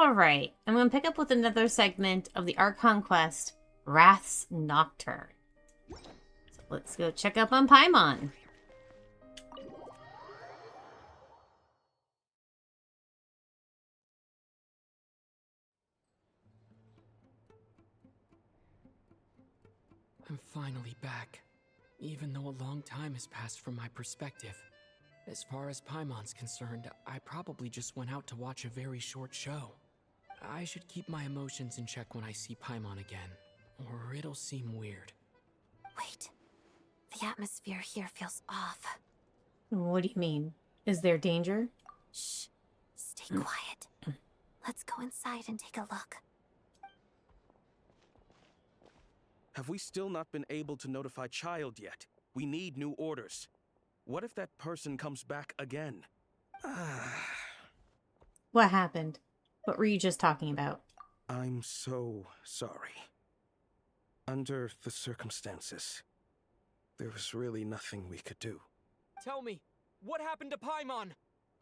Alright, I'm going to pick up with another segment of the Archon quest, Wraith's Nocturne. So let's go check up on Paimon. I'm finally back, even though a long time has passed from my perspective. As far as Paimon's concerned, I probably just went out to watch a very short show. I should keep my emotions in check when I see Paimon again, or it'll seem weird. Wait. The atmosphere here feels off. What do you mean? Is there danger? Shh. Stay quiet. Let's go inside and take a look. Have we still not been able to notify Child yet? We need new orders. What if that person comes back again? What happened? What were you just talking about? I'm so sorry. Under the circumstances, there was really nothing we could do. Tell me, what happened to Paimon?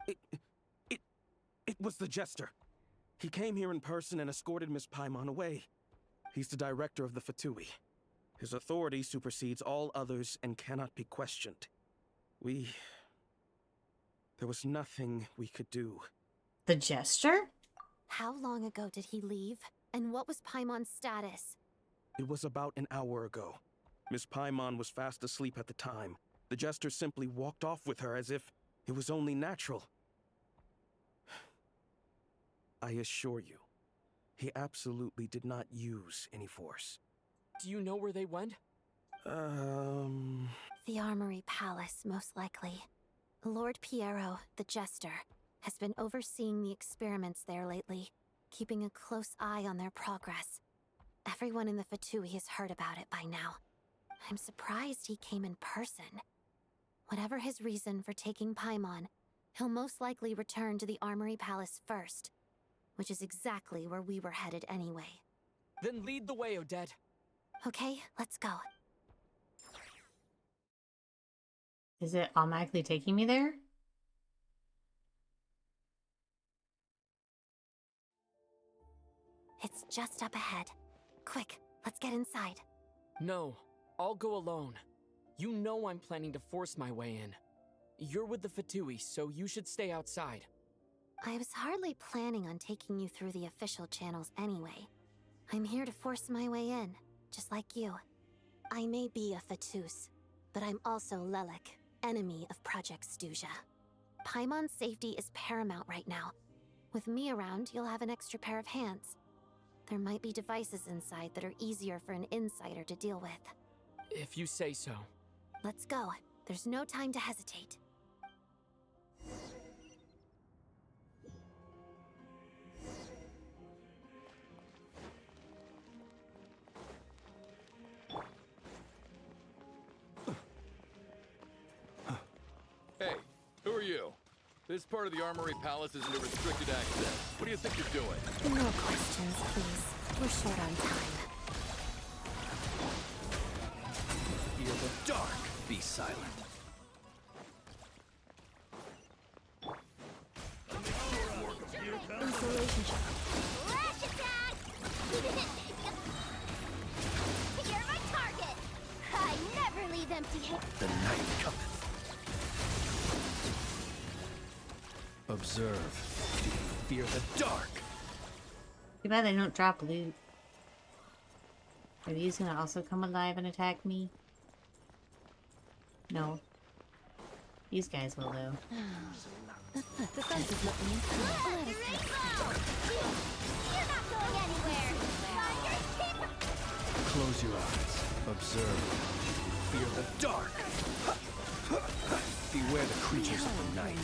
It was the Jester. He came here in person and escorted Miss Paimon away. He's the director of the Fatui. His authority supersedes all others and cannot be questioned. There was nothing we could do. The Jester? How long ago did he leave? And what was Paimon's status? It was about an hour ago. Miss Paimon was fast asleep at the time. The Jester simply walked off with her as if it was only natural. I assure you, he absolutely did not use any force. Do you know where they went? The Armory Palace, most likely. Lord Piero, the Jester, has been overseeing the experiments there lately, keeping a close eye on their progress. Everyone in the Fatui has heard about it by now. I'm surprised he came in person. Whatever his reason for taking Paimon, he'll most likely return to the Armory Palace first, which is exactly where we were headed anyway. Then lead the way, Odette. Okay, let's go. Is it automatically taking me there? It's just up ahead. Quick, let's get inside. No, I'll go alone. You know I'm planning to force my way in. You're with the Fatui, so you should stay outside. I was hardly planning on taking you through the official channels anyway. I'm here to force my way in, just like you. I may be a Fatus, but I'm also Lelik, enemy of Project Stuja. Paimon's safety is paramount right now. With me around, you'll have an extra pair of hands. There might be devices inside that are easier for an insider to deal with. If you say so. Let's go. There's no time to hesitate. Hey, who are you? This part of the Armory Palace isn't a restricted access. What do you think you're doing? No questions, please. We're short on time. Fear the dark. Be silent. Installation shot. Flash attack! You're my target! I never leave empty-handed. The night cometh. Observe. Do you fear the dark? Too bad they don't drop loot. Are these gonna also come alive and attack me? No. These guys will, though. The fence is looking in. You're not going anywhere! Close your eyes. Observe. Fear the dark. Beware the creatures of the night.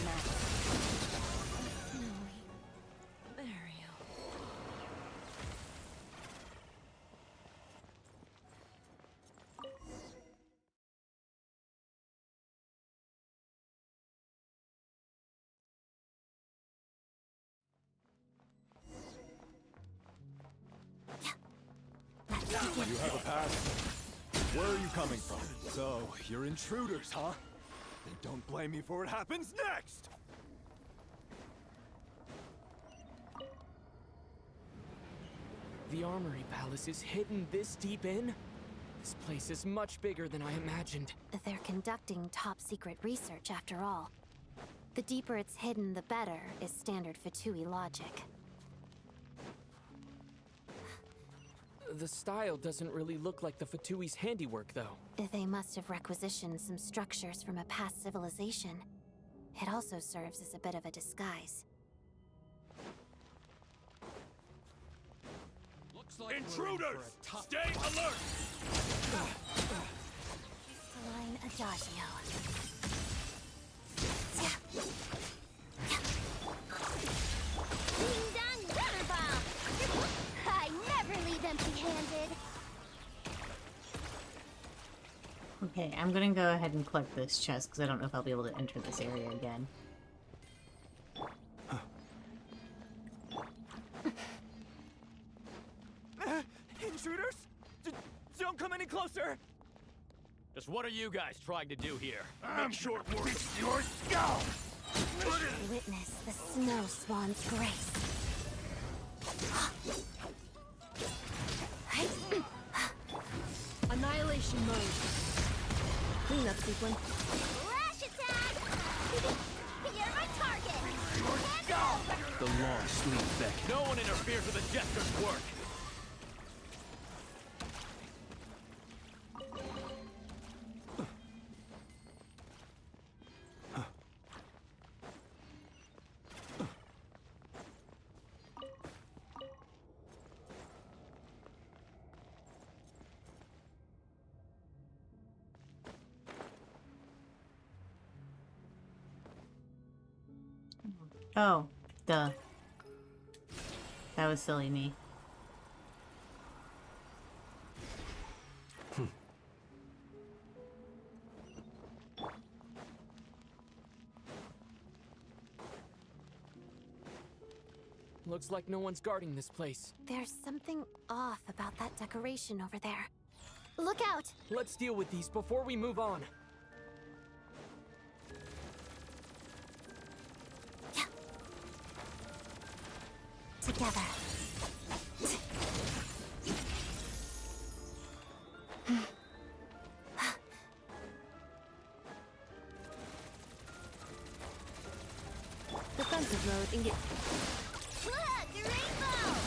You have a pass? Where are you coming from? So, you're intruders, huh? Then don't blame me for what happens next! The Armory Palace is hidden this deep in? This place is much bigger than I imagined. They're conducting top-secret research, after all. The deeper it's hidden, the better, is standard Fatui logic. The style doesn't really look like the Fatui's handiwork, though. They must have requisitioned some structures from a past civilization. It also serves as a bit of a disguise. Looks like intruders! Stay alert! Line Adagio. Ding dong water bomb! I never leave empty-handed. Okay, I'm gonna go ahead and collect this chest because I don't know if I'll be able to enter this area again. Intruders? Don't come any closer! Just what are you guys trying to do here? Make short work of your skull! Witness the snow swan's grace. Annihilation mode. Cleanup sequence. Flash attack! You're my target! Hand over! The long sleep back. No one interferes with the Jester's work! Oh, duh. That was silly me. Looks like no one's guarding this place. There's something off about that decoration over there. Look out! Let's deal with these before we move on. Together. Defensive mode engage. Look, rainbow!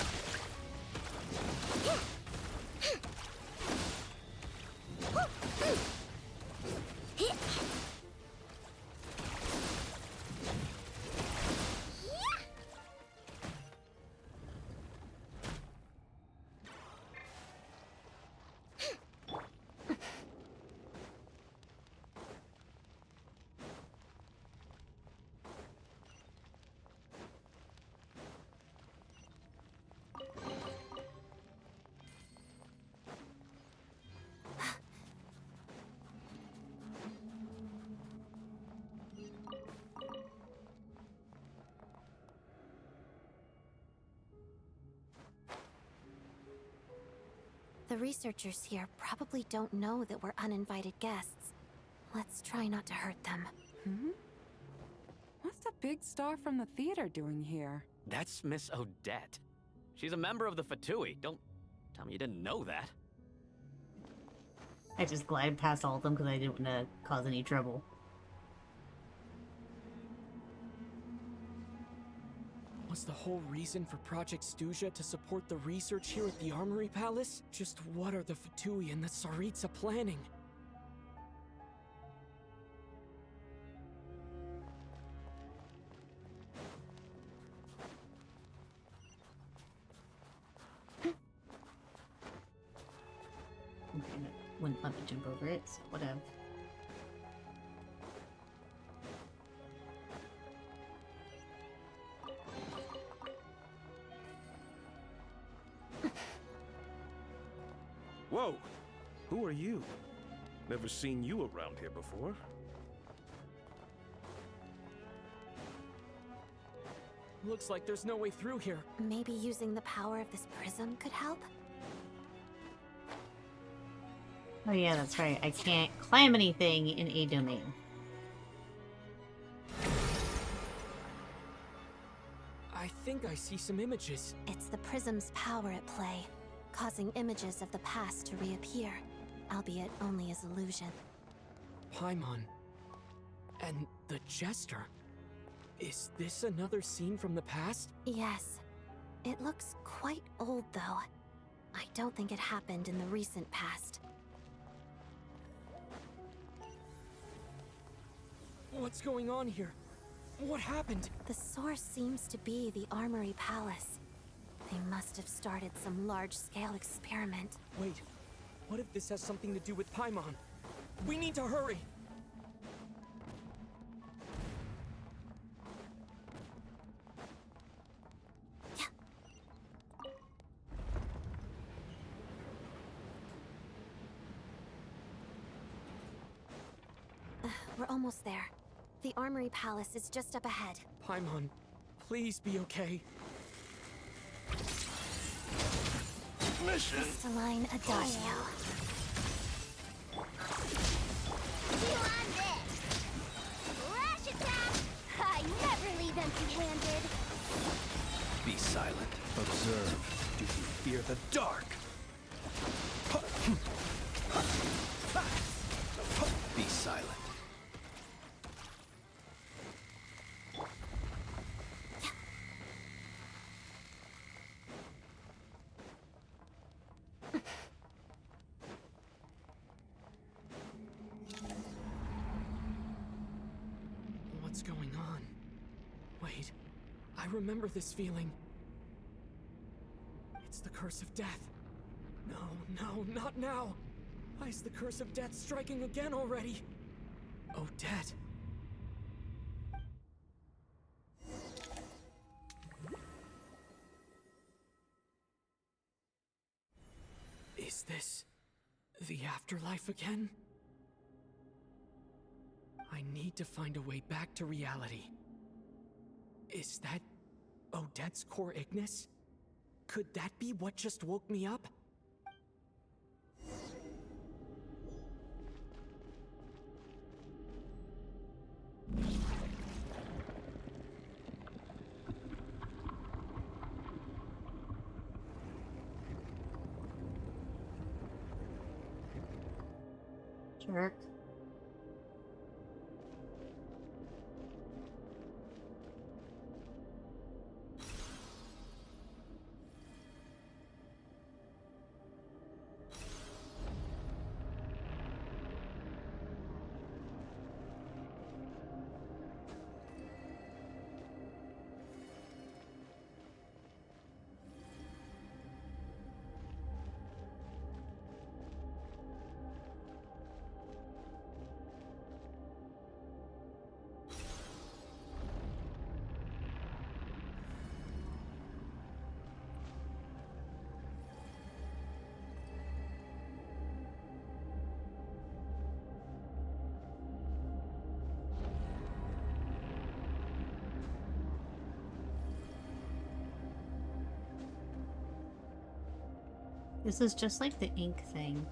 The researchers here probably don't know that we're uninvited guests. Let's try not to hurt them. Hmm? What's the big star from the theater doing here? That's Miss Odette. She's a member of the Fatui. Don't tell me you didn't know that. I just glided past all of them because I didn't want to cause any trouble. Was the whole reason for Project Stuja to support the research here at the Armory Palace? Just what are the Fatui and the Tsaritsa planning? Okay, wouldn't let me jump over it, so whatever. Whoa! Who are you? Never seen you around here before. Looks like there's no way through here. Maybe using the power of this prism could help? Oh yeah, that's right. I can't climb anything in a domain. I think I see some images. It's the prism's power at play, causing images of the past to reappear, albeit only as illusion. Paimon. And the Jester. Is this another scene from the past? Yes. It looks quite old, though. I don't think it happened in the recent past. What's going on here? What happened? The source seems to be the Armory Palace. They must have started some large-scale experiment. Wait, what if this has something to do with Paimon? We need to hurry! We're almost there. The Armory Palace is just up ahead. Paimon, please be okay. Mission. Crystalline Adagio. You on this! Flash attack! I never leave empty-handed! Be silent. Observe. Do you fear the dark? Be silent. What's going on? Wait, I remember this feeling. It's the curse of death. No, not now. Why is the curse of death striking again already? Odette. Is this the afterlife again? I need to find a way back to reality. Is that Odette's core Ignis? Could that be what just woke me up? Jerk. This is just like the ink thing.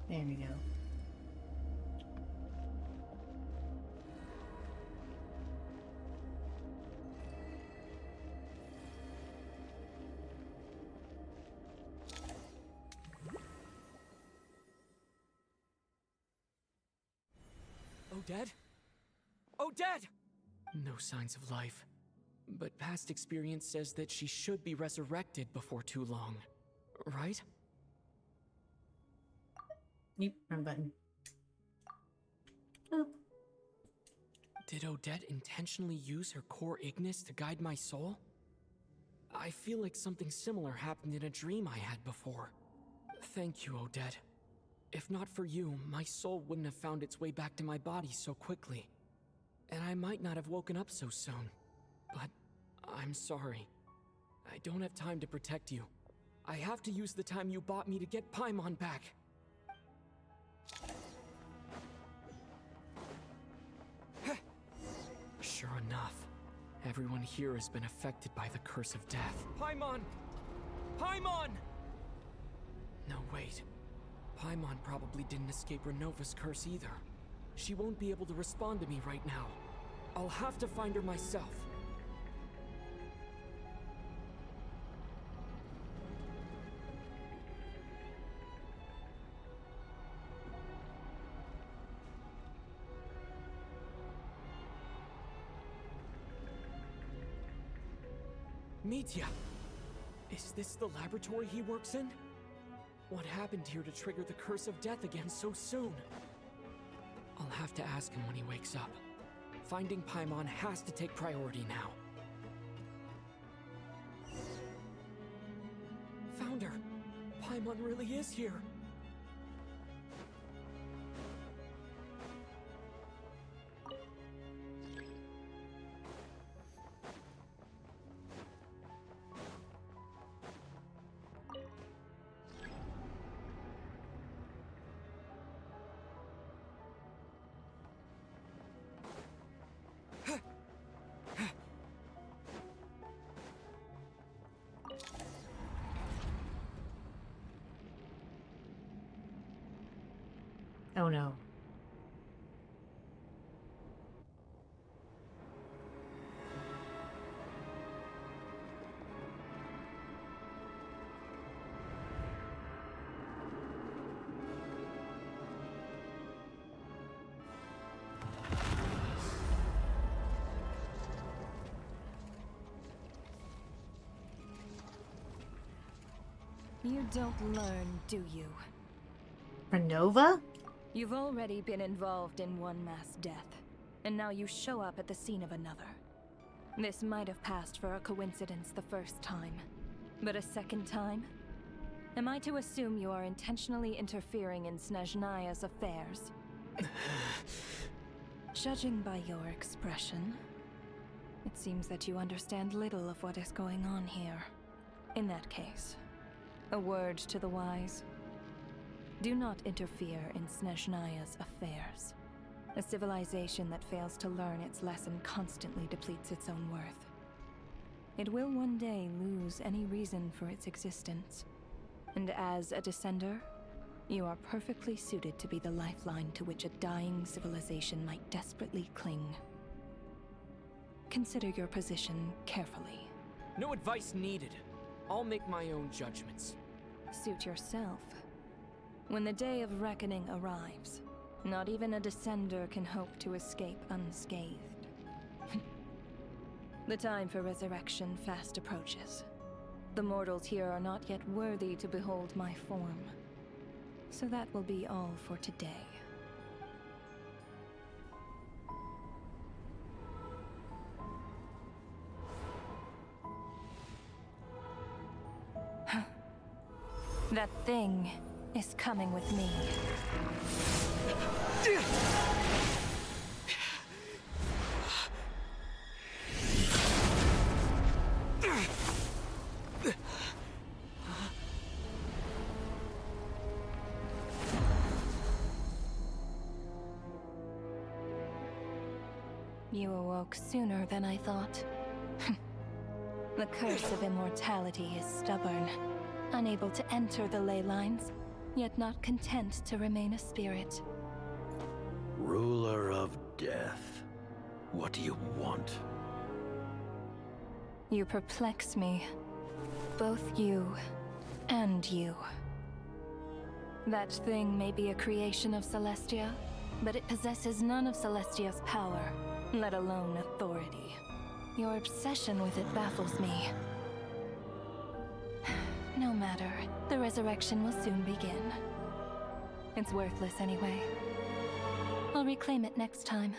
There we go. Odette? Odette! No signs of life. But past experience says that she should be resurrected before too long. Right? Yep, wrong button. Boop. Did Odette intentionally use her core Ignis to guide my soul? I feel like something similar happened in a dream I had before. Thank you, Odette. If not for you, my soul wouldn't have found its way back to my body so quickly. And I might not have woken up so soon. But I'm sorry. I don't have time to protect you. I have to use the time you bought me to get Paimon back. Sure enough, everyone here has been affected by the curse of death. Paimon! Paimon! No, wait. Paimon probably didn't escape Renova's curse either. She won't be able to respond to me right now. I'll have to find her myself. Mitya! Is this the laboratory he works in? What happened here to trigger the curse of death again so soon? I'll have to ask him when he wakes up. Finding Paimon has to take priority now. Found her! Paimon really is here! Oh no. You don't learn, do you? Renova? You've already been involved in one mass death, and now you show up at the scene of another. This might have passed for a coincidence the first time, but a second time? Am I to assume you are intentionally interfering in Snezhnaya's affairs? Judging by your expression, it seems that you understand little of what is going on here. In that case, a word to the wise. Do not interfere in Snezhnaya's affairs. A civilization that fails to learn its lesson constantly depletes its own worth. It will one day lose any reason for its existence. And as a descender, you are perfectly suited to be the lifeline to which a dying civilization might desperately cling. Consider your position carefully. No advice needed. I'll make my own judgments. Suit yourself. When the day of reckoning arrives, not even a descender can hope to escape unscathed. The time for resurrection fast approaches. The mortals here are not yet worthy to behold my form. So that will be all for today. That thing is coming with me. You awoke sooner than I thought. The curse of immortality is stubborn, unable to enter the ley lines, yet not content to remain a spirit. Ruler of death, what do you want? You perplex me. Both you and you. That thing may be a creation of Celestia, but it possesses none of Celestia's power, let alone authority. Your obsession with it baffles me. No matter, the resurrection will soon begin. It's worthless anyway. I'll reclaim it next time.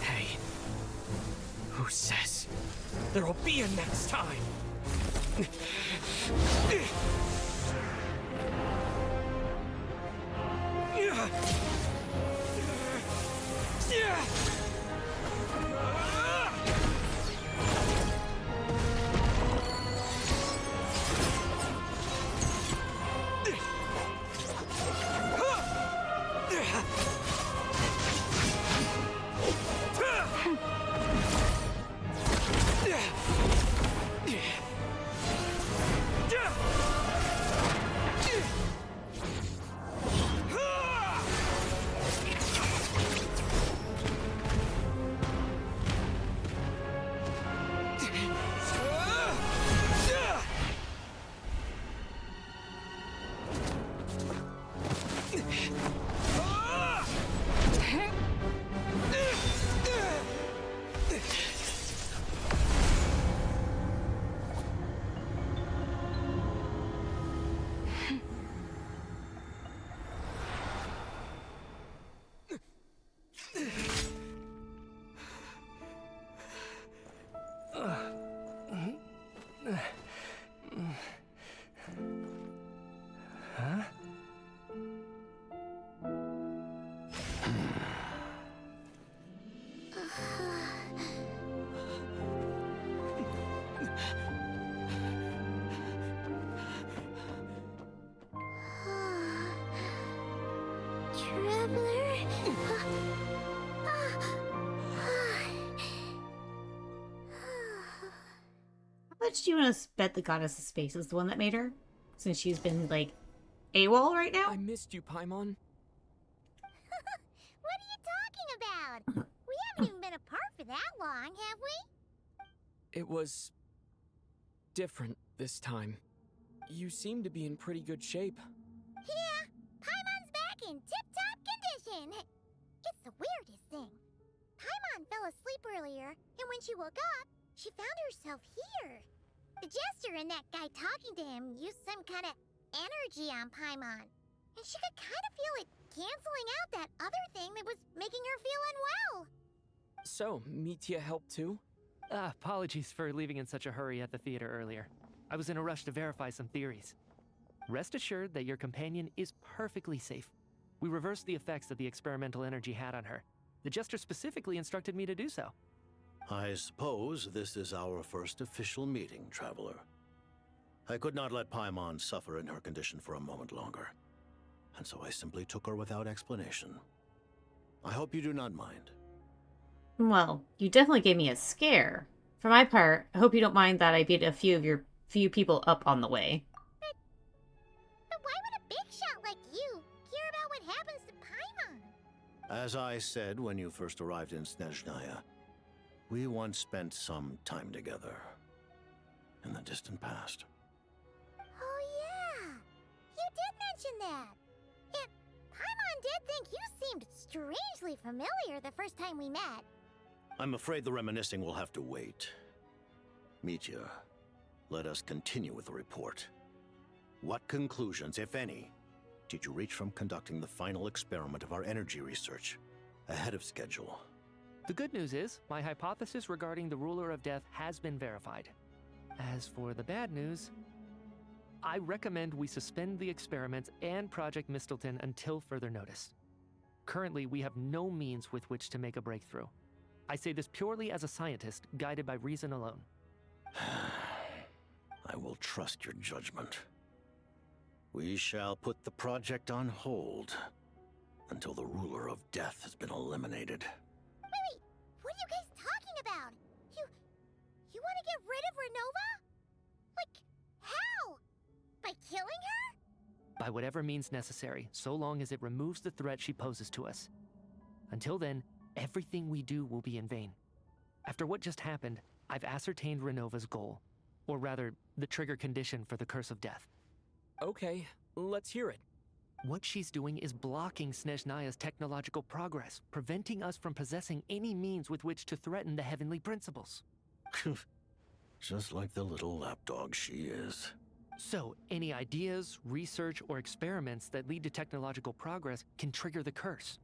Hey, who says there'll be a next time? Traveler. How much do you want to bet the Goddess of Space is the one that made her? Since she's been, like, AWOL right now? I missed you, Paimon. What are you talking about? We haven't even been apart for that long, have we? It was different this time. You seem to be in pretty good shape. Yeah, Paimon's back in tip-top condition. It's the weirdest thing. Paimon fell asleep earlier, and when she woke up, she found herself here. The Jester and that guy talking to him used some kind of energy on Paimon, and she could kind of feel it canceling out that other thing that was making her feel unwell. So, Mitya helped too? Apologies for leaving in such a hurry at the theater earlier. I was in a rush to verify some theories. Rest assured that your companion is perfectly safe. We reversed the effects that the experimental energy had on her. The Jester specifically instructed me to do so. I suppose this is our first official meeting, Traveler. I could not let Paimon suffer in her condition for a moment longer, and so I simply took her without explanation. I hope you do not mind. Well, you definitely gave me a scare. For my part, I hope you don't mind that I beat a few people up on the way. But why would a big shot like you care about what happens to Paimon? As I said when you first arrived in Snezhnaya, we once spent some time together in the distant past. Oh yeah, you did mention that. And Paimon did think you seemed strangely familiar the first time we met. I'm afraid the reminiscing will have to wait. Mitya, let us continue with the report. What conclusions, if any, did you reach from conducting the final experiment of our energy research ahead of schedule? The good news is, my hypothesis regarding the Ruler of Death has been verified. As for the bad news, I recommend we suspend the experiments and Project Mistleton until further notice. Currently, we have no means with which to make a breakthrough. I say this purely as a scientist, guided by reason alone. I will trust your judgment. We shall put the project on hold until the Ruler of Death has been eliminated. Wait, what are you guys talking about? You want to get rid of Renova? Like, how? By killing her? By whatever means necessary, so long as it removes the threat she poses to us. Until then, everything we do will be in vain. After what just happened, I've ascertained Renova's goal. Or rather, the trigger condition for the Curse of Death. Okay, let's hear it. What she's doing is blocking Snezhnaya's technological progress, preventing us from possessing any means with which to threaten the heavenly principles. Just like the little lapdog she is. So, any ideas, research, or experiments that lead to technological progress can trigger the curse.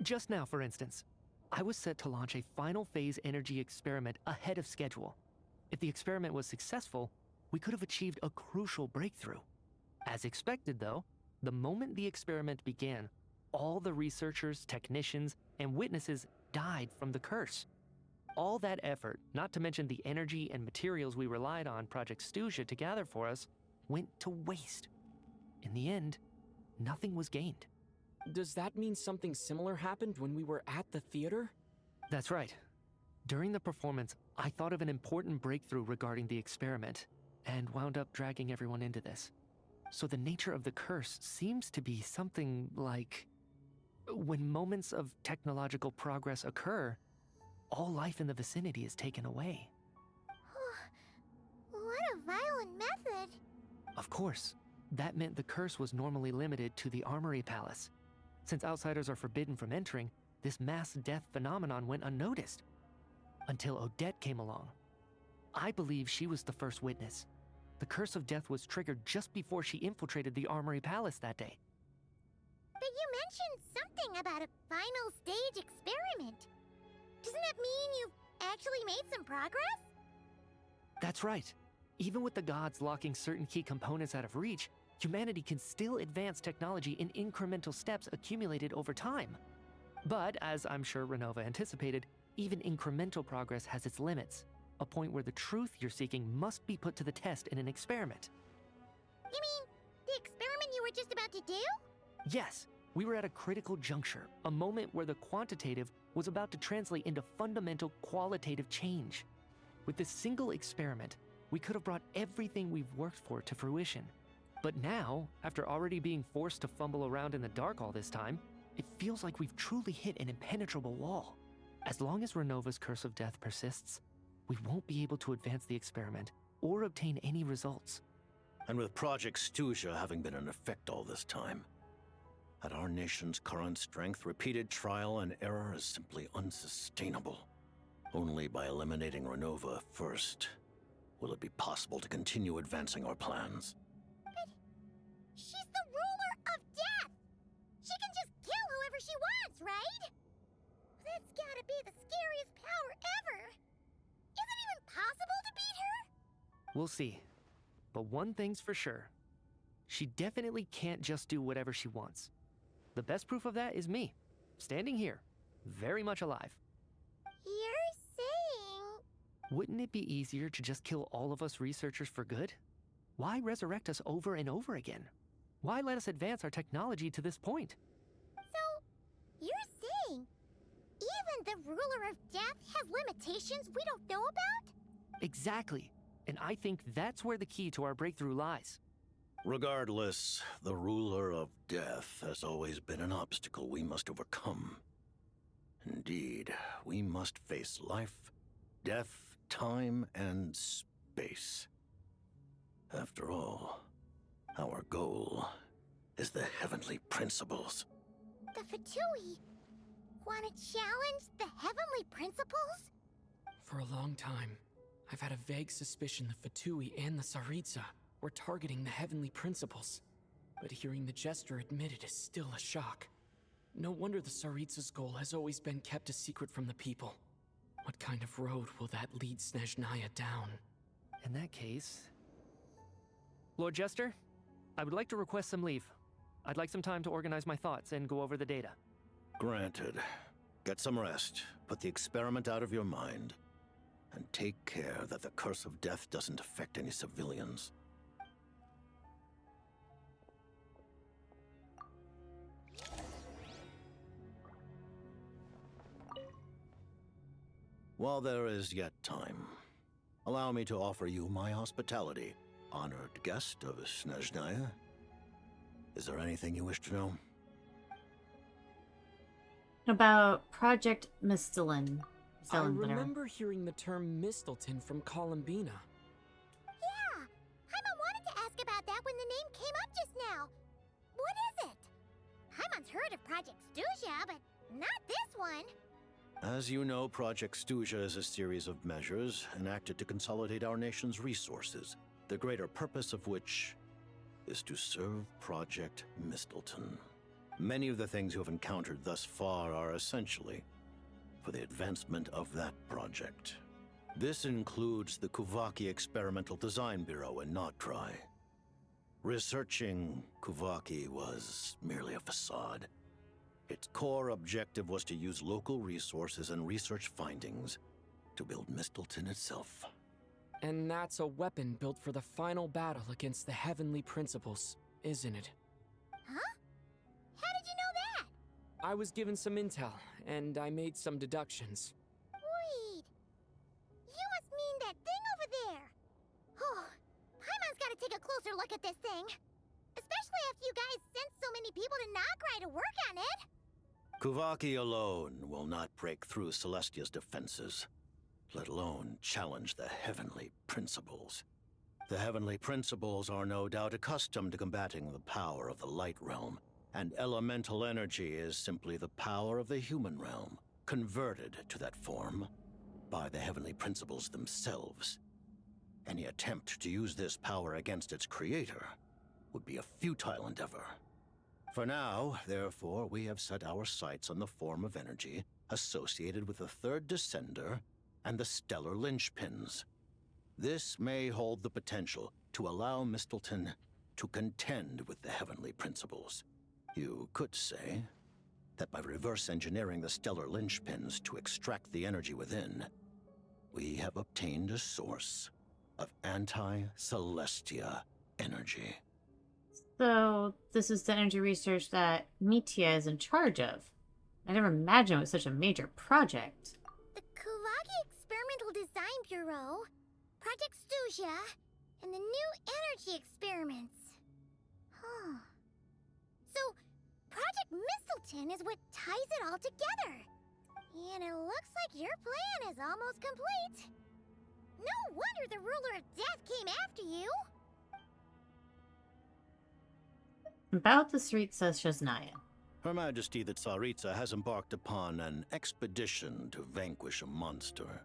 Just now, for instance, I was set to launch a final phase energy experiment ahead of schedule. If the experiment was successful, we could have achieved a crucial breakthrough. As expected, though, the moment the experiment began, all the researchers, technicians, and witnesses died from the curse. All that effort, not to mention the energy and materials we relied on Project Stuja to gather for us, went to waste. In the end, nothing was gained. Does that mean something similar happened when we were at the theater? That's right. During the performance, I thought of an important breakthrough regarding the experiment, and wound up dragging everyone into this. So the nature of the curse seems to be something like... when moments of technological progress occur, all life in the vicinity is taken away. What a violent method. Of course, that meant the curse was normally limited to the Armory Palace. Since outsiders are forbidden from entering, this mass death phenomenon went unnoticed. Until Odette came along. I believe she was the first witness. The Curse of Death was triggered just before she infiltrated the Armory Palace that day. But you mentioned something about a final stage experiment. Doesn't that mean you've actually made some progress? That's right. Even with the gods locking certain key components out of reach, humanity can still advance technology in incremental steps accumulated over time. But, as I'm sure Renova anticipated, even incremental progress has its limits. A point where the truth you're seeking must be put to the test in an experiment. You mean, the experiment you were just about to do? Yes, We were at a critical juncture, a moment where the quantitative was about to translate into fundamental qualitative change. With this single experiment, we could have brought everything we've worked for to fruition. But now, after already being forced to fumble around in the dark all this time, it feels like we've truly hit an impenetrable wall. As long as Renova's curse of death persists, we won't be able to advance the experiment or obtain any results. And with Project Stuja having been in effect all this time, at our nation's current strength, repeated trial and error is simply unsustainable. Only by eliminating Renova first will it be possible to continue advancing our plans. But she's the ruler of death! She can just kill whoever she wants, right? That's gotta be the scariest power ever! Is it even possible to beat her? We'll see. But one thing's for sure. She definitely can't just do whatever she wants. The best proof of that is me, standing here, very much alive. You're saying... Wouldn't it be easier to just kill all of us researchers for good? Why resurrect us over and over again? Why let us advance our technology to this point? So, you're saying even the ruler of death has limitations we don't know about? Exactly. And I think that's where the key to our breakthrough lies. Regardless, the ruler of death has always been an obstacle we must overcome. Indeed, we must face life, death, time, and space. After all, our goal is the heavenly principles. The Fatui want to challenge the heavenly principles? For a long time, I've had a vague suspicion the Fatui and the Tsaritsa were targeting the heavenly principles. But hearing the Jester admit it is still a shock. No wonder the Tsaritsa's goal has always been kept a secret from the people. What kind of road will that lead Snezhnaya down? In that case... Lord Jester, I would like to request some leave. I'd like some time to organize my thoughts and go over the data. Granted. Get some rest, put the experiment out of your mind, and take care that the curse of death doesn't affect any civilians. While there is yet time, allow me to offer you my hospitality, honored guest of Snezhnaya. Is there anything you wish to know? About Project Mistlin. I remember hearing the term Mistleton from Columbina. Yeah! Paimon wanted to ask about that when the name came up just now. What is it? Paimon's heard of Project Stuja, but not this one. As you know, Project Stuja is a series of measures enacted to consolidate our nation's resources, the greater purpose of which is to serve Project Mistleton. Many of the things you have encountered thus far are essentially for the advancement of that project. This includes the Kuvaki Experimental Design Bureau in Nocturne. Researching Kuvaki was merely a facade. Its core objective was to use local resources and research findings to build Mistleton itself. And that's a weapon built for the final battle against the heavenly principles, isn't it? Huh? How did you know that? I was given some intel, and I made some deductions. Wait. You must mean that thing over there. Oh, Paimon's gotta take a closer look at this thing. Especially after you guys sent so many people to Nocturne to work on it. Kuvaki alone will not break through Celestia's defenses, let alone challenge the heavenly principles. The heavenly principles are no doubt accustomed to combating the power of the light realm, and elemental energy is simply the power of the human realm, converted to that form by the heavenly principles themselves. Any attempt to use this power against its creator would be a futile endeavor. For now, therefore, we have set our sights on the form of energy associated with the third descender and the stellar linchpins. This may hold the potential to allow Mistleton to contend with the heavenly principles. You could say that by reverse engineering the stellar linchpins to extract the energy within, we have obtained a source of anti-Celestia energy. So, this is the energy research that Mitya is in charge of. I never imagined it was such a major project. The Kulagi Experimental Design Bureau, Project Stusia, and the new energy experiments. Huh. So, Project Mistleton is what ties it all together. And it looks like your plan is almost complete. No wonder the Ruler of Death came after you. About the Tsaritsa Shaznaya. Her Majesty the Tsaritsa has embarked upon an expedition to vanquish a monster.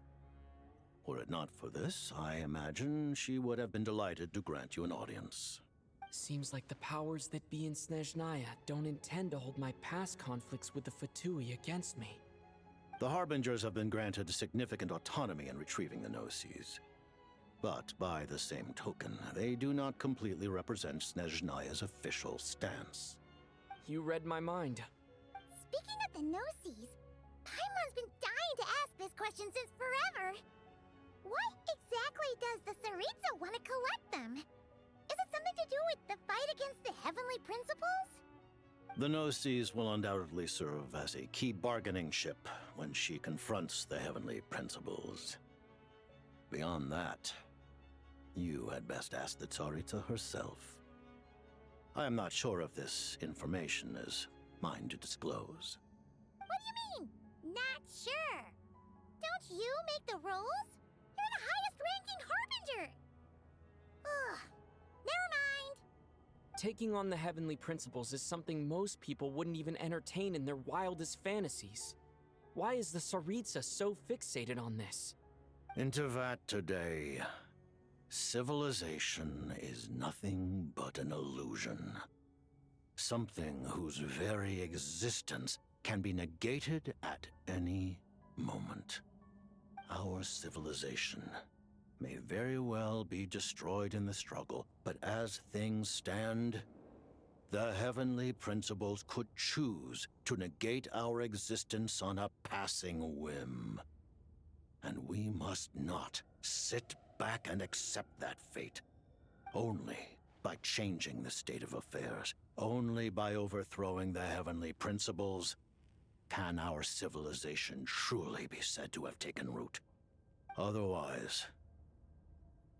Were it not for this, I imagine she would have been delighted to grant you an audience. Seems like the powers that be in Snezhnaya don't intend to hold my past conflicts with the Fatui against me. The Harbingers have been granted significant autonomy in retrieving the Gnosis. But by the same token, they do not completely represent Snezhnaya's official stance. You read my mind. Speaking of the Gnosis, Paimon's been dying to ask this question since forever. Why exactly does the Tsaritsa want to collect them? Is it something to do with the fight against the Heavenly Principles? The Gnosis will undoubtedly serve as a key bargaining chip when she confronts the Heavenly Principles. Beyond that, you had best ask the Tsaritsa herself. I am not sure if this information is mine to disclose. What do you mean, not sure? Don't you make the rules? You're the highest-ranking Harbinger! Ugh, never mind. Taking on the Heavenly Principles is something most people wouldn't even entertain in their wildest fantasies. Why is the Tsaritsa so fixated on this? Into that today, civilization is nothing but an illusion. Something whose very existence can be negated at any moment. Our civilization may very well be destroyed in the struggle, but as things stand, the Heavenly Principles could choose to negate our existence on a passing whim. And we must not sit back and accept that fate. Only by changing the state of affairs, only by overthrowing the Heavenly Principles, can our civilization truly be said to have taken root. Otherwise,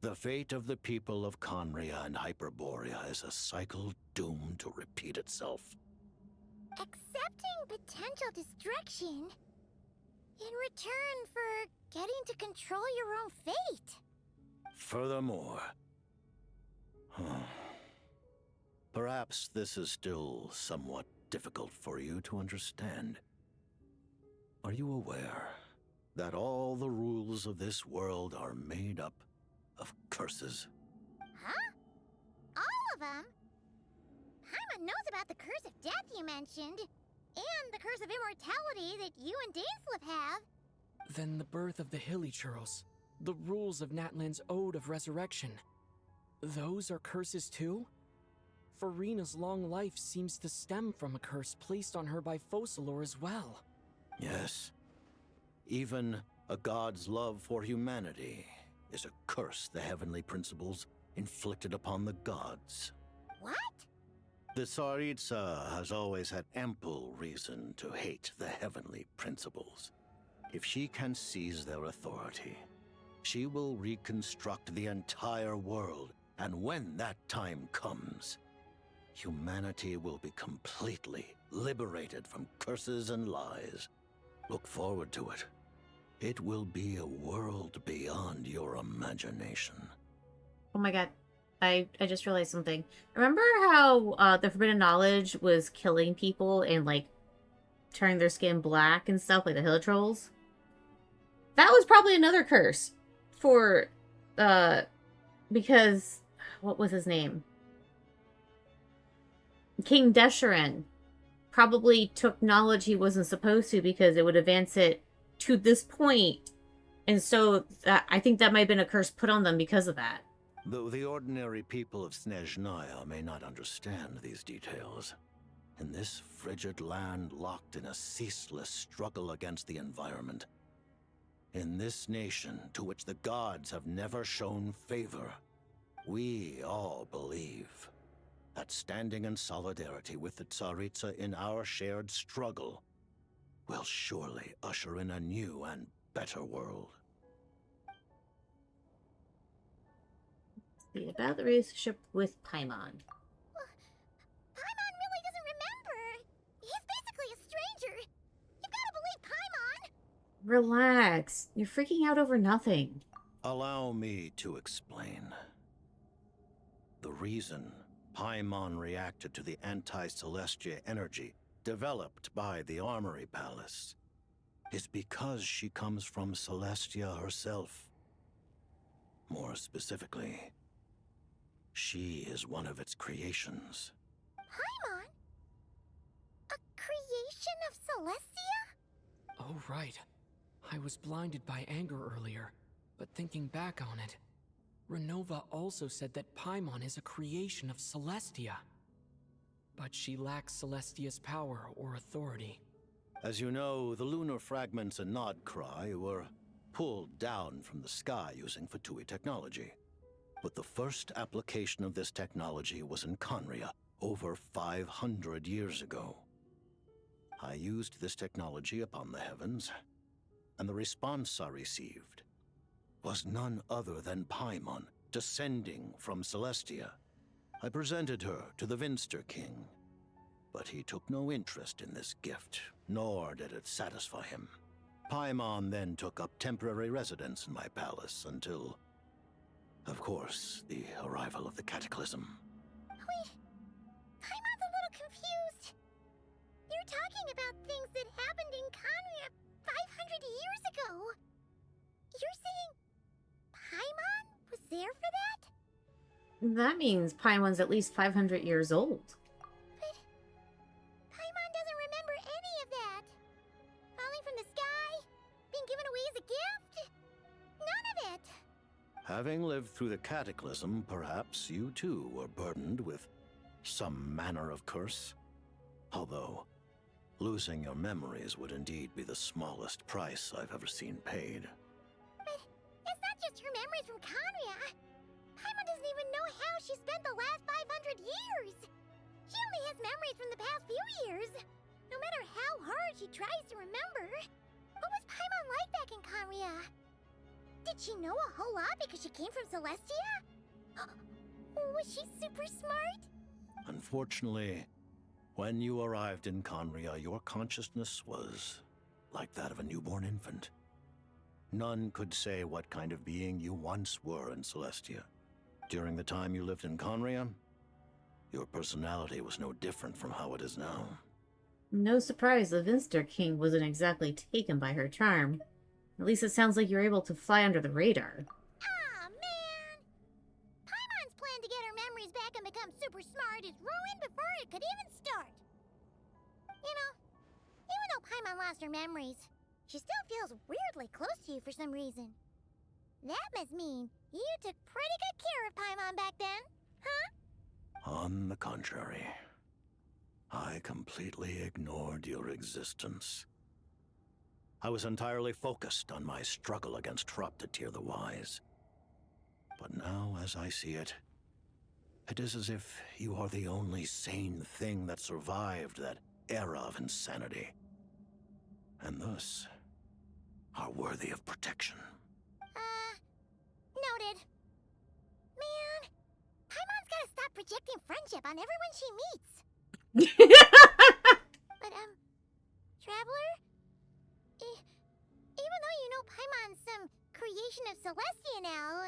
the fate of the people of Conria and Hyperborea is a cycle doomed to repeat itself. Accepting potential destruction in return for getting to control your own fate. Furthermore, perhaps this is still somewhat difficult for you to understand. Are you aware that all the rules of this world are made up of curses? Huh? All of them? Paimon knows about the curse of death you mentioned, and the curse of immortality that you and Dainsleif have. Then the birth of the Hilichurls, the rules of Natlan's Ode of Resurrection. Those are curses too? Farina's long life seems to stem from a curse placed on her by Focalor as well. Yes. Even a god's love for humanity is a curse the Heavenly Principles inflicted upon the gods. What? The Tsaritsa has always had ample reason to hate the Heavenly Principles. If she can seize their authority, she will reconstruct the entire world, and when that time comes, humanity will be completely liberated from curses and lies. Look forward to it. It will be a world beyond your imagination. Oh my god. I just realized something. Remember how the Forbidden Knowledge was killing people and, like, turning their skin black and stuff, like the Hilichurls? That was probably another curse for, because, what was his name? King Desharan probably took knowledge he wasn't supposed to because it would advance it to this point. And so I think that might have been a curse put on them because of that. Though the ordinary people of Snezhnaya may not understand these details, in this frigid land locked in a ceaseless struggle against the environment, in this nation to which the gods have never shown favor, we all believe that standing in solidarity with the Tsaritsa in our shared struggle will surely usher in a new and better world. See about the relationship with Paimon. Paimon really doesn't remember. He's basically a stranger. You've got to believe Paimon. Relax. You're freaking out over nothing. Allow me to explain. The reason Paimon reacted to the anti-Celestia energy developed by the Armory Palace is because she comes from Celestia herself. More specifically, she is one of its creations. Paimon? A creation of Celestia? Oh, right. I was blinded by anger earlier, but thinking back on it, Renova also said that Paimon is a creation of Celestia. But she lacks Celestia's power or authority. As you know, the lunar fragments in Nodcry were pulled down from the sky using Fatui technology. But the first application of this technology was in Conria over 500 years ago. I used this technology upon the heavens, and the response I received was none other than Paimon, descending from Celestia. I presented her to the Vinster King, but he took no interest in this gift, nor did it satisfy him. Paimon then took up temporary residence in my palace until, of course, the arrival of the Cataclysm. Wait, Paimon's a little confused. You're talking about things that happened in Conria 500 years ago. You're saying Paimon was there for that? That means Paimon's at least 500 years old. But Paimon doesn't remember any of that. Falling from the sky? Being given away as a gift? None of it. Having lived through the Cataclysm, perhaps you too were burdened with some manner of curse. Although, losing your memories would indeed be the smallest price I've ever seen paid. But it's not just her memories from Conria. Paimon doesn't even know how she spent the last 500 years. She only has memories from the past few years. No matter how hard she tries to remember. What was Paimon like back in Conria? Did she know a whole lot because she came from Celestia? Was she super smart? Unfortunately, when you arrived in Conria, your consciousness was like that of a newborn infant. None could say what kind of being you once were in Celestia. During the time you lived in Conria, your personality was no different from how it is now. No surprise the Vinster King wasn't exactly taken by her charm. At least it sounds like you're able to fly under the radar. Aw, man! Paimon's plan to get her memories back and become super smart is ruined before it could even start. You know, even though Paimon lost her memories, she still feels weirdly close to you for some reason. That must mean you took pretty good care of Paimon back then, huh? On the contrary, I completely ignored your existence. I was entirely focused on my struggle against Troptatir the Wise. But now, as I see it, it is as if you are the only sane thing that survived that era of insanity, and thus are worthy of protection. Noted. Man, Paimon's gotta stop projecting friendship on everyone she meets. But, Traveler? Even though you know Paimon's some creation of Celestia now,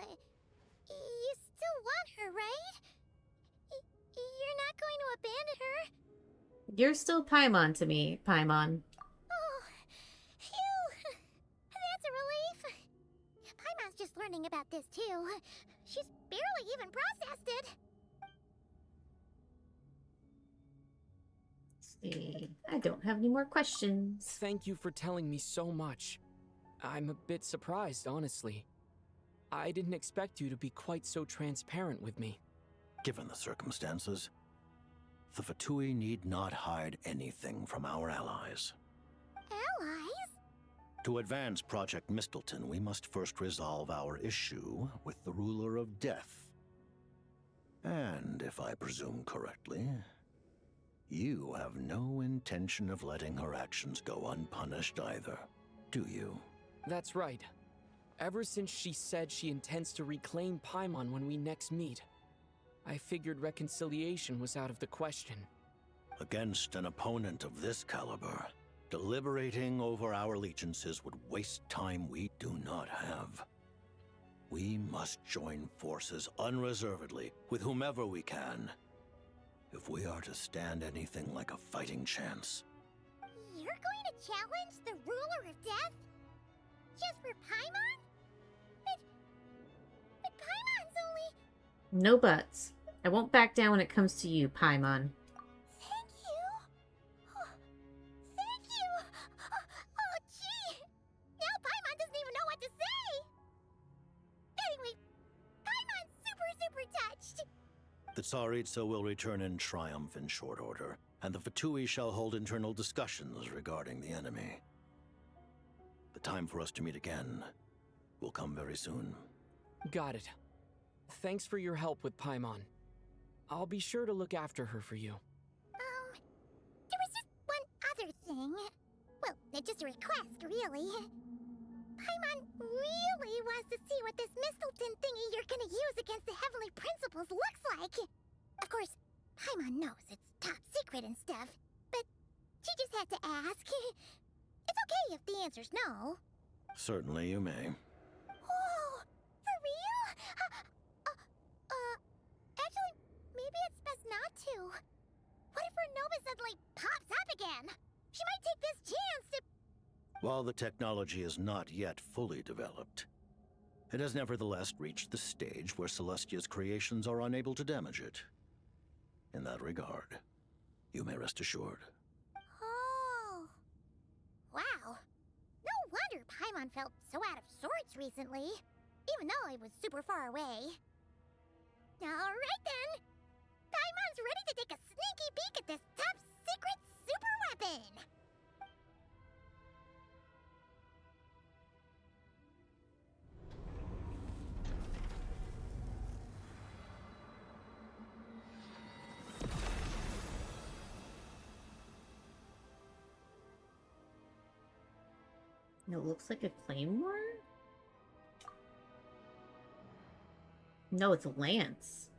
you still want her, right? You're not going to abandon her? You're still Paimon to me, Paimon. Oh, phew. That's a relief. Paimon's just learning about this, too. She's barely even processed it. See, I don't have any more questions. Thank you for telling me so much. I'm a bit surprised, honestly. I didn't expect you to be quite so transparent with me. Given the circumstances, the Fatui need not hide anything from our allies. Allies? To advance Project Mistleton, we must first resolve our issue with the Ruler of Death. And if I presume correctly, you have no intention of letting her actions go unpunished either, do you? That's right. Ever since she said she intends to reclaim Paimon when we next meet, I figured reconciliation was out of the question. Against an opponent of this caliber, deliberating over our allegiances would waste time we do not have. We must join forces unreservedly with whomever we can, if we are to stand anything like a fighting chance. You're going to challenge the ruler of death? Just for Paimon? But Paimon's only... No buts. I won't back down when it comes to you, Paimon. Thank you. Oh, thank you. Oh, gee. Now Paimon doesn't even know what to say. Anyway, Paimon's super touched. The Tsaritsa will return in triumph in short order, and the Fatui shall hold internal discussions regarding the enemy. The time for us to meet again will come very soon. Got it. Thanks for your help with Paimon. I'll be sure to look after her for you. There was just one other thing. Well, just a request, really. Paimon really wants to see what this Mistelton thingy you're gonna use against the Heavenly Principles looks like. Of course, Paimon knows it's top secret and stuff, but she just had to ask. It's okay if the answer's no. Certainly you may. Oh, for real? Actually, maybe it's best not to. What if her Nova suddenly pops up again? She might take this chance to... While the technology is not yet fully developed, it has nevertheless reached the stage where Celestia's creations are unable to damage it. In that regard, you may rest assured. Oh. Wow. No wonder Paimon felt so out of sorts recently, even though it was super far away. Alright then! Paimon's ready to take a sneaky peek at this top secret super weapon! It looks like a claymore? No, it's a lance.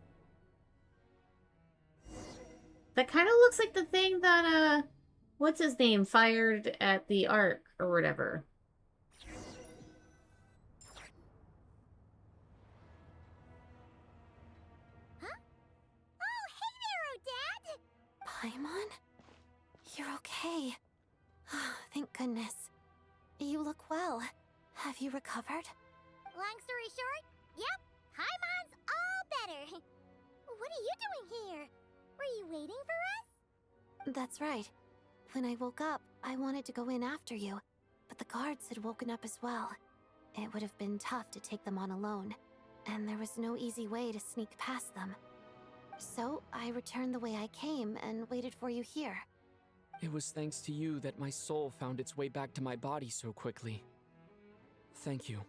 That kind of looks like the thing that, what's his name, fired at the Ark or whatever. Huh? Oh, hey there, Odette! Paimon? You're okay. Thank goodness. You look well. Have you recovered? Long story short, yep, Paimon's all better. What are you doing here? Were you waiting for us? That's right. When I woke up, I wanted to go in after you, but the guards had woken up as well. It would have been tough to take them on alone, and there was no easy way to sneak past them. So I returned the way I came and waited for you here. It was thanks to you that my soul found its way back to my body so quickly. Thank you.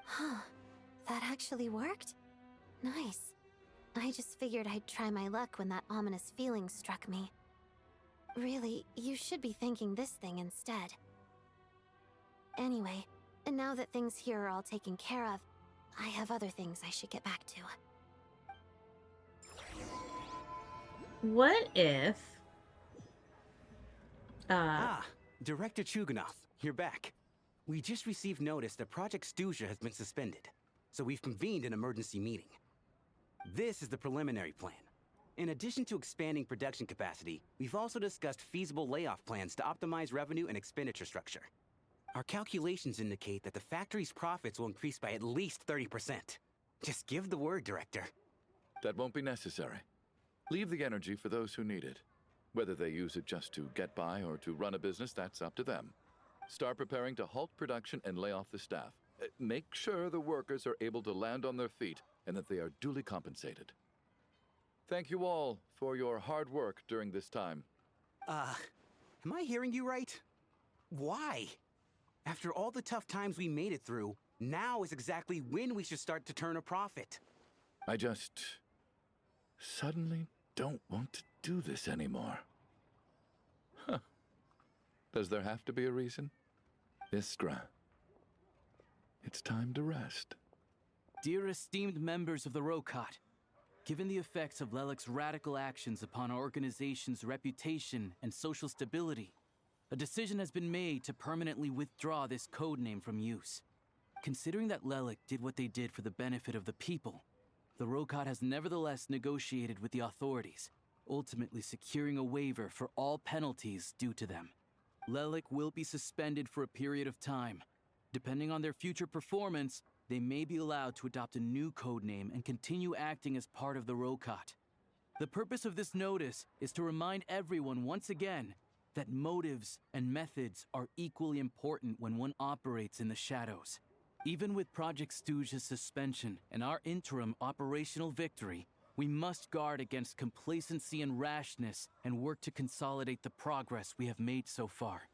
Huh. That actually worked? Nice. I just figured I'd try my luck when that ominous feeling struck me. Really, you should be thanking this thing instead. Anyway, and now that things here are all taken care of, I have other things I should get back to. What if... Director Chuganov, you're back. We just received notice that Project Stuja has been suspended, so we've convened an emergency meeting. This is the preliminary plan. In addition to expanding production capacity, we've also discussed feasible layoff plans to optimize revenue and expenditure structure. Our calculations indicate that the factory's profits will increase by at least 30%. Just give the word, Director. That won't be necessary. Leave the energy for those who need it. Whether they use it just to get by or to run a business, that's up to them. Start preparing to halt production and lay off the staff. Make sure the workers are able to land on their feet and that they are duly compensated. Thank you all for your hard work during this time. Am I hearing you right? Why? After all the tough times we made it through, now is exactly when we should start to turn a profit. suddenly don't want to do this anymore. Huh. Does there have to be a reason? Iskra, it's time to rest. Dear esteemed members of the Rokat, given the effects of Lelic's radical actions upon our organization's reputation and social stability, a decision has been made to permanently withdraw this codename from use. Considering that Lelic did what they did for the benefit of the people, the Rokat has nevertheless negotiated with the authorities, ultimately securing a waiver for all penalties due to them. Lelic will be suspended for a period of time. Depending on their future performance, they may be allowed to adopt a new codename and continue acting as part of the Rokat. The purpose of this notice is to remind everyone once again that motives and methods are equally important when one operates in the shadows. Even with Project Stooge's suspension and our interim operational victory, we must guard against complacency and rashness and work to consolidate the progress we have made so far.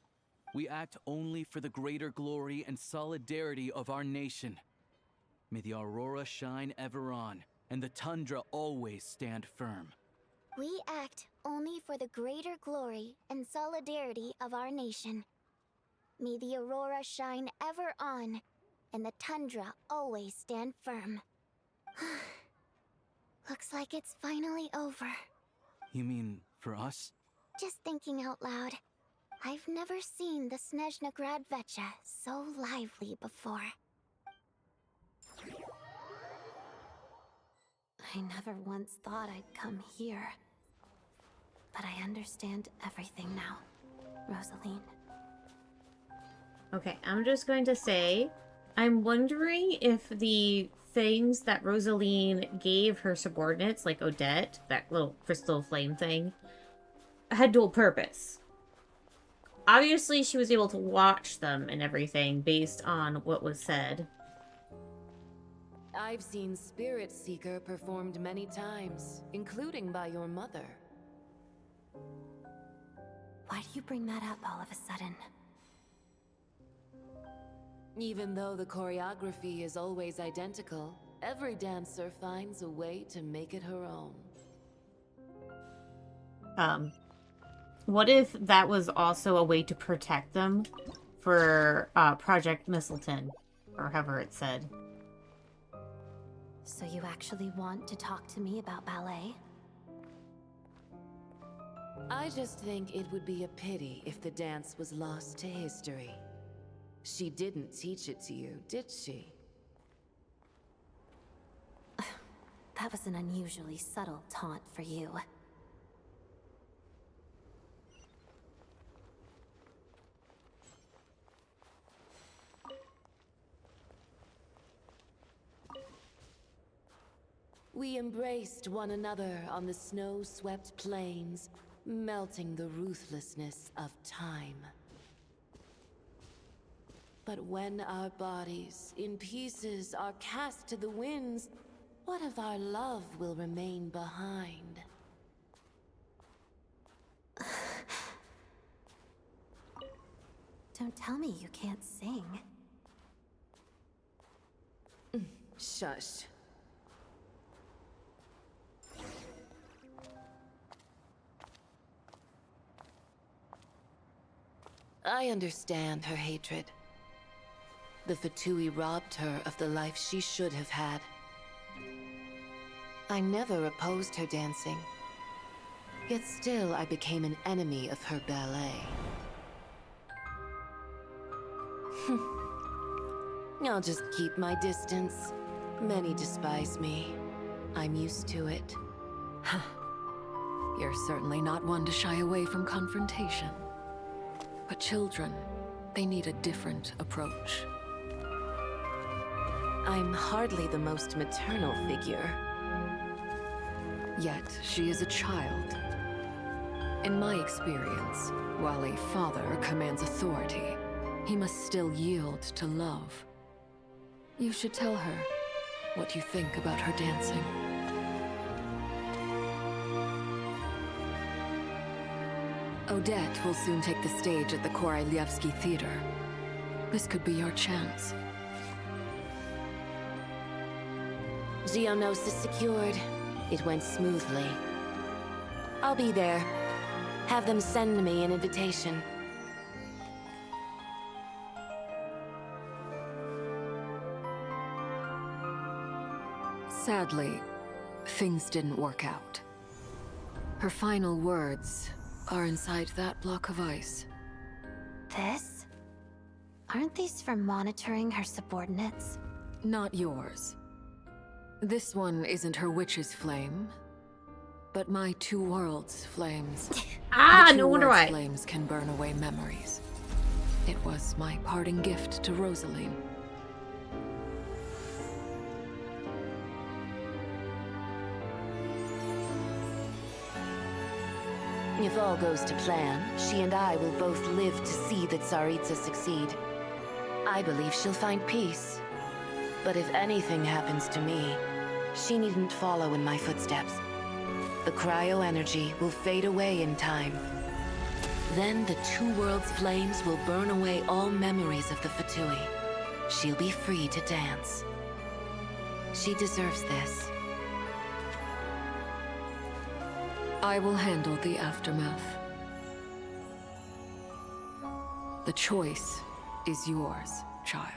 We act only for the greater glory and solidarity of our nation. May the aurora shine ever on, and the tundra always stand firm. We act only for the greater glory and solidarity of our nation. May the aurora shine ever on, and the tundra always stand firm. Looks like it's finally over. You mean for us? Just thinking out loud. I've never seen the Snezhna Grad Vecha so lively before. I never once thought I'd come here. But I understand everything now, Rosaline. Okay, I'm just going to say, I'm wondering if the things that Rosaline gave her subordinates, like Odette, that little crystal flame thing, had dual purpose. Obviously, she was able to watch them and everything based on what was said. I've seen Spirit Seeker performed many times, including by your mother. Why do you bring that up all of a sudden? Even though the choreography is always identical, every dancer finds a way to make it her own. What if that was also a way to protect them for Project Mistleton, or however it said? So you actually want to talk to me about ballet? I just think it would be a pity if the dance was lost to history. She didn't teach it to you, did she? That was an unusually subtle taunt for you. We embraced one another on the snow-swept plains, melting the ruthlessness of time. But when our bodies, in pieces, are cast to the winds, what of our love will remain behind? Don't tell me you can't sing. Shush. I understand her hatred. The Fatui robbed her of the life she should have had. I never opposed her dancing. Yet still I became an enemy of her ballet. I'll just keep my distance. Many despise me. I'm used to it. You're certainly not one to shy away from confrontation. But children, they need a different approach. I'm hardly the most maternal figure. Yet, she is a child. In my experience, while a father commands authority, he must still yield to love. You should tell her what you think about her dancing. Odette will soon take the stage at the Koralyevsky Theater. This could be your chance. Geonosis secured. It went smoothly. I'll be there. Have them send me an invitation. Sadly, things didn't work out. Her final words are inside that block of ice. This? Aren't these for monitoring her subordinates? Not yours. This one isn't her witch's flame, but my two worlds' flames. Ah, The no two wonder worlds' why. flames can burn away memories. It was my parting gift to Rosaline. If all goes to plan, she and I will both live to see the Tsaritsa succeed. I believe she'll find peace. But if anything happens to me, she needn't follow in my footsteps. The cryo-energy will fade away in time. Then the two worlds' flames will burn away all memories of the Fatui. She'll be free to dance. She deserves this. I will handle the aftermath. The choice is yours, child.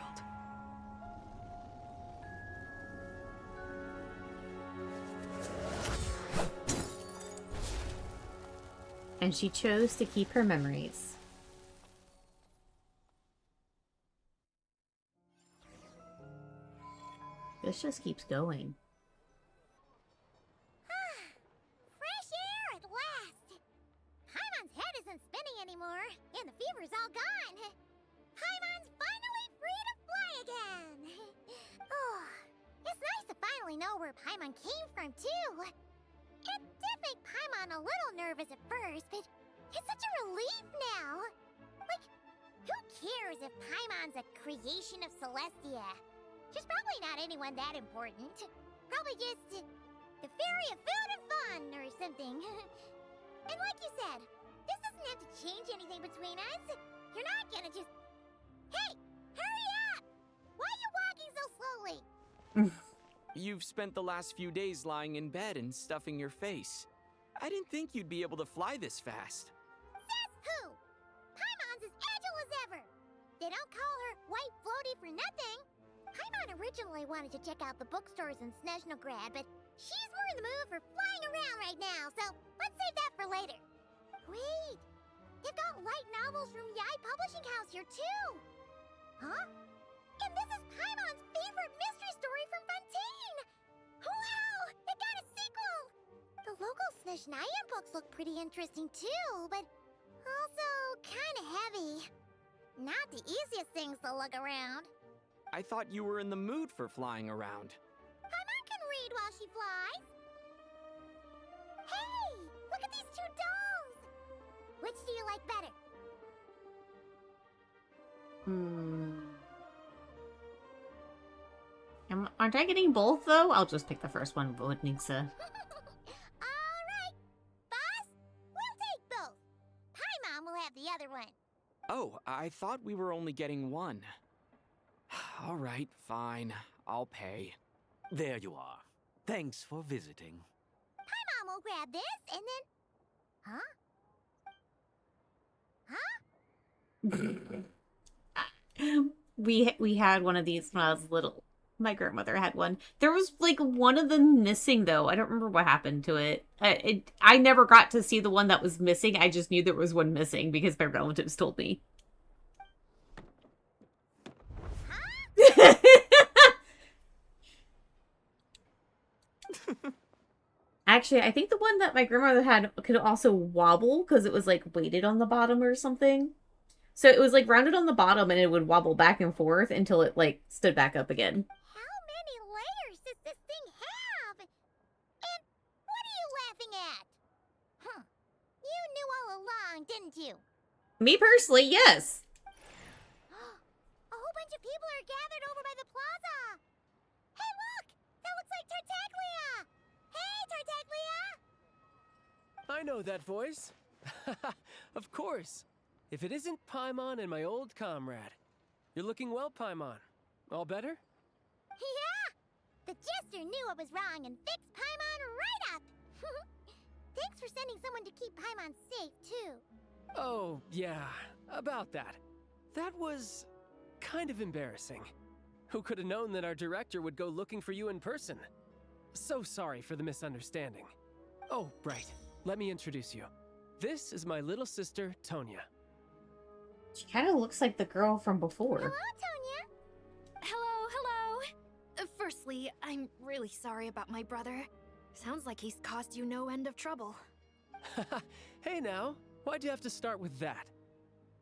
And she chose to keep her memories. This just keeps going. Fresh air at last! Paimon's head isn't spinning anymore, and the fever's all gone. Paimon's finally free to fly again! Oh, it's nice to finally know where Paimon came from, too. It did make Paimon a little nervous at first, but it's such a relief now. Like, who cares if Paimon's a creation of Celestia? She's probably not anyone that important. Probably just the fairy of food and fun or something. And like you said, this doesn't have to change anything between us. You're not gonna just... Hey, hurry up! Why are you walking so slowly? You've spent the last few days lying in bed and stuffing your face. I didn't think you'd be able to fly this fast. Says who? Paimon's as agile as ever. They don't call her White Floaty for nothing. Paimon originally wanted to check out the bookstores in Snezhnograd, but she's more in the mood for flying around right now, so let's save that for later. Wait, they've got light novels from Yai Publishing House here too. Huh? And this is Paimon's favorite mystery story from Fontaine! Wow! It got a sequel! The local Snezhnayan books look pretty interesting too, but also kinda heavy. Not the easiest things to look around. I thought you were in the mood for flying around. Paimon can read while she flies. Hey! Look at these two domes! Which do you like better? Aren't I getting both, though? I'll just pick the first one, Vodnica. Alright! Boss, we'll take both. Paimon will have the other one. Oh, I thought we were only getting one. All right, fine. I'll pay. There you are. Thanks for visiting. Paimon will grab this, and then... Huh? We had one of these when I was little. My grandmother had one. There was like one of them missing though. I don't remember what happened to it. I never got to see the one that was missing. I just knew there was one missing because my relatives told me. Actually, I think the one that my grandmother had could also wobble because it was like weighted on the bottom or something. So it was like rounded on the bottom and it would wobble back and forth until it like stood back up again. How many layers does this thing have? And what are you laughing at? Huh. You knew all along, didn't you? Me personally, yes. A whole bunch of people are gathered over by the plaza. Hey, look! That looks like Tartaglia! Hey, Tartaglia! I know that voice. Of course. If it isn't Paimon and my old comrade. You're looking well, Paimon. All better? Yeah! The Jester knew I was wrong and fixed Paimon right up! Thanks for sending someone to keep Paimon safe, too. Oh, yeah, about that. That was kind of embarrassing. Who could have known that our director would go looking for you in person? So sorry for the misunderstanding. Oh, right. Let me introduce you. This is my little sister, Tonya. She kind of looks like the girl from before. Hello, Tonya! Hello. Firstly, I'm really sorry about my brother. Sounds like he's caused you no end of trouble. Hey now, why'd you have to start with that?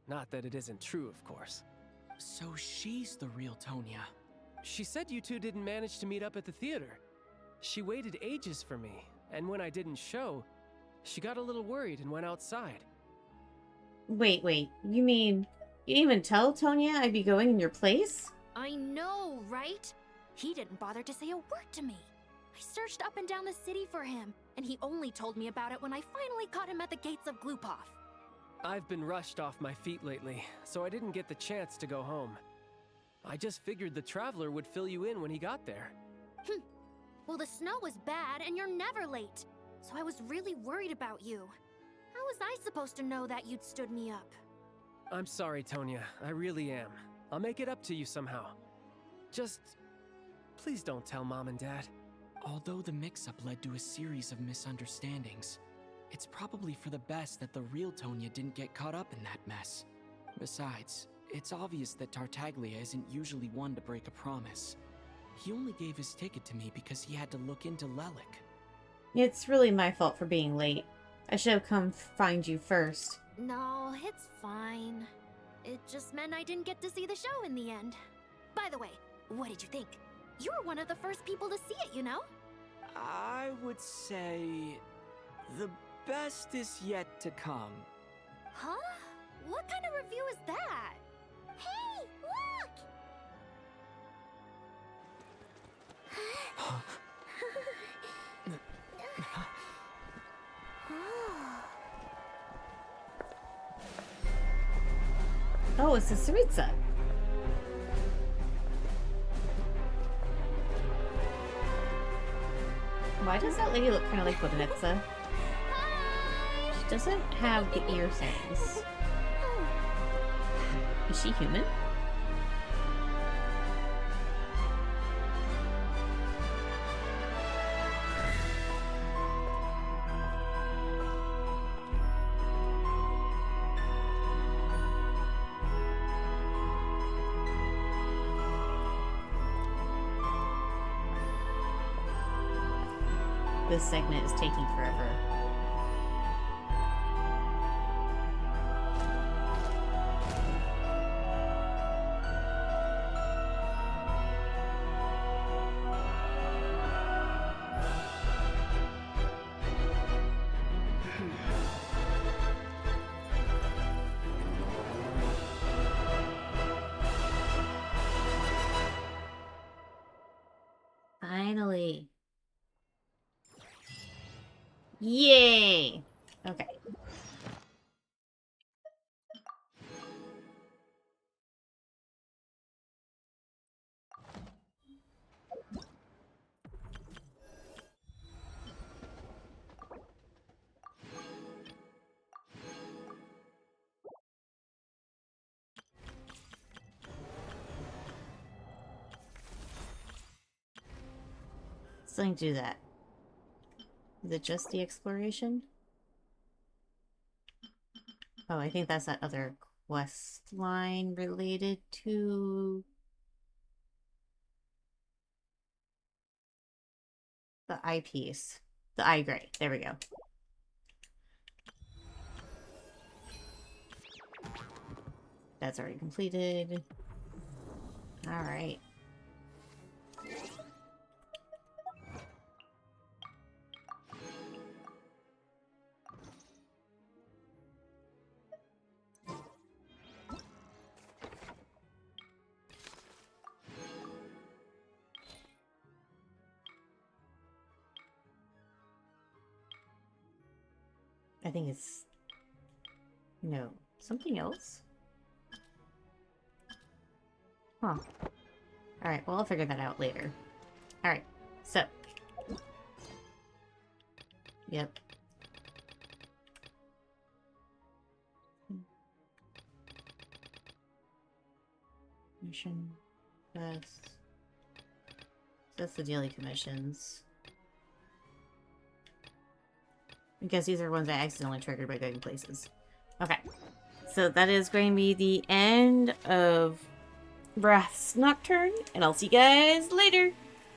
Not that it isn't true, of course. So she's the real Tonya. She said you two didn't manage to meet up at the theater. She waited ages for me, and when I didn't show, she got a little worried and went outside. Wait, you mean you didn't even tell Tonya I'd be going in your place? I know, right? He didn't bother to say a word to me. I searched up and down the city for him, and he only told me about it when I finally caught him at the gates of Glupov. I've been rushed off my feet lately, so I didn't get the chance to go home. I just figured the Traveler would fill you in when he got there. Well, the snow was bad, and you're never late, so I was really worried about you. How was I supposed to know that you'd stood me up? I'm sorry, Tonya. I really am. I'll make it up to you somehow. Just... please don't tell Mom and Dad. Although the mix-up led to a series of misunderstandings, it's probably for the best that the real Tonya didn't get caught up in that mess. Besides, it's obvious that Tartaglia isn't usually one to break a promise. He only gave his ticket to me because he had to look into Lelik. It's really my fault for being late. I should have come find you first. No, it's fine. It just meant I didn't get to see the show in the end. By the way, what did you think? You were one of the first people to see it, you know? I would say... the best is yet to come. Huh? What kind of review is that? Hey, look! Oh, it's a Saritsa. Why does that lady look kind of like Botanitsa? She doesn't have the ear things. Is she human? This segment is taking forever. Finally. Yay! Okay. Something to do that. Is it just the exploration? Oh, I think that's that other quest line related to the eyepiece. The eye gray. There we go. That's already completed. Alright. I think it's... no. Something else? Huh. Alright, well, I'll figure that out later. Alright. So. Yep. Mission. That's the daily commissions. I guess these are ones I accidentally triggered by going places. Okay. So that is going to be the end of Wraith's Nocturne, and I'll see you guys later.